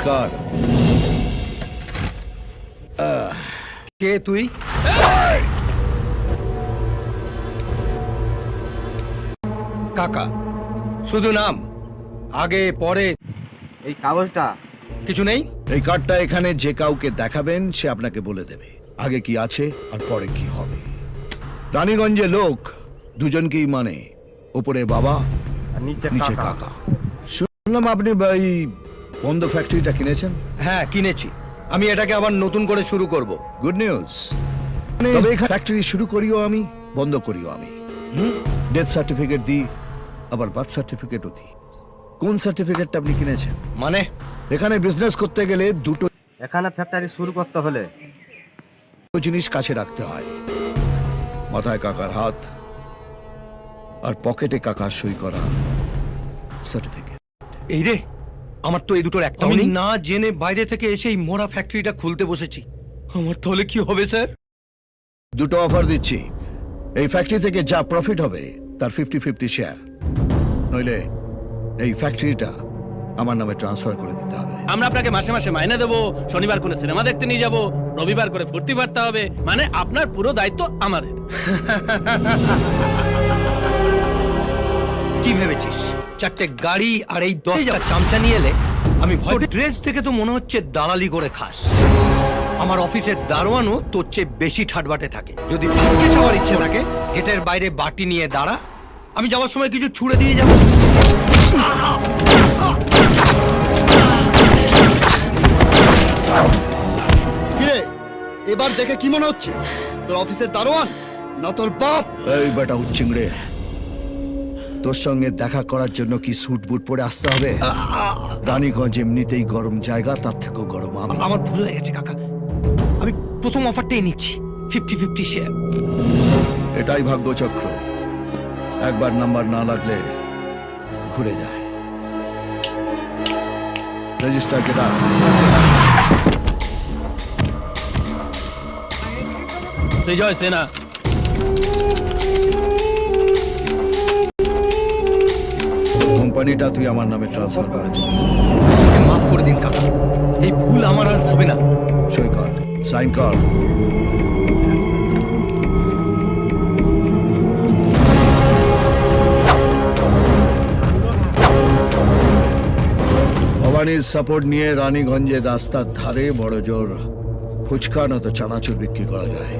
নমস্কার। কে তুই? কাকা, শুধু নাম, আগে পরে এই কাগজটা কিছু নেই। এই কার্ডটা এখানে যে কাউকে দেখাবেন সে আপনাকে বলে দেবে আগে কি আছে আর পরে কি হবে। রানীগঞ্জে লোক দুজনকেই মানে, ওপরে বাবা আর নিচে নিচে কাকা। কাকা। শুনলাম আপনি এই বন্ধ ফ্যাক্টরিটা কিনেছেন। হ্যাঁ, কিনেছি। আমি এটাকে আবার নতুন করে শুরু করব। Good news. তবে এখানে ফ্যাক্টরি শুরু করিও আমি, বন্ধ করিও আমি। ডেথ সার্টিফিকেট দিই, আবার বার্থ সার্টিফিকেটও দিই। কোন সার্টিফিকেটটা আপনি কিনেছেন? মানে এখানে বিজনেস করতে গেলে দুটো এখানে ফ্যাক্টরি শুরু করতে হলে জিনিস কাছে রাখতে হয়, মাথায় কাকার হাত আর পকেটে কাকার সই করা সার্টিফিকেট। এই রে, আমার তো এই দুটোর একটা আমি না জেনে বাইরে থেকে এসে এই মোড়া ফ্যাক্টরিটা খুলতে বসেছি। আমার তাহলে কি হবে স্যার? দুটো অফার দিচ্ছি। এই ফ্যাক্টরি থেকে যা প্রফিট হবে তার 50-50 শেয়ার, নইলে এই ফ্যাক্টরিটা আমার নামে ট্রান্সফার করে দিতে হবে। আমরা আপনাকে মাসে মাসে মাইনে দেবো, শনিবার করে সিনেমা দেখতে নিয়ে যাব, রবিবার করে ফুর্তি বাড়তে হবে, মানে আপনার পুরো দায়িত্ব আমাদের। কি ভেবেছিস? চারটে গাড়ি আর এই 10টা চামচা নিয়ে এলে আমি ভয়। ড্রেস থেকে তো মনে হচ্ছে দালালি করে খাস। আমার অফিসের দারোয়ানও তোর চেয়ে বেশি ঠাটবাটে থাকে। যদি ফটকে যাওয়ার ইচ্ছে থাকে, গেটের বাইরে বাটি নিয়ে দাঁড়া, আমি যাওয়ার সময় কিছু ছুঁড়ে দিয়ে যাব। কিরে, এবার দেখে কি মনে হচ্ছে? তোর অফিসের দারোয়ান না তোর বাপ? এই বেটা উচ্চিংড়ে, তোর সঙ্গে দেখা করার জন্য কি স্যুট বুট পরে আসতে হবে? রানীগঞ্জ এমনিতেই গরম জায়গা, তার থেকেও গরম আমি। আমার ভুল হয়ে গেছে কাকা, আমি প্রথম অফারটাই নিচ্ছি, 50-50 শেয়ার। এটাই ভাগ্যচক্র, একবার নাম্বার না লাগলে ঘুরে যায়। রেজিস্টার কেটা? বিজয় সেনা। কোম্পানিটা তুই আমার নামে ট্রান্সফার করে দিবি। আমাকে মাফ করে দিন কাকা, এই ভুল আমার আর হবে না। সই কর, সাইন কর। ভবানীর সাপোর্ট নিয়ে রানীগঞ্জের রাস্তার ধারে বড় জোর ফুচকা না তো চানাচুর বিক্রি করা যায়।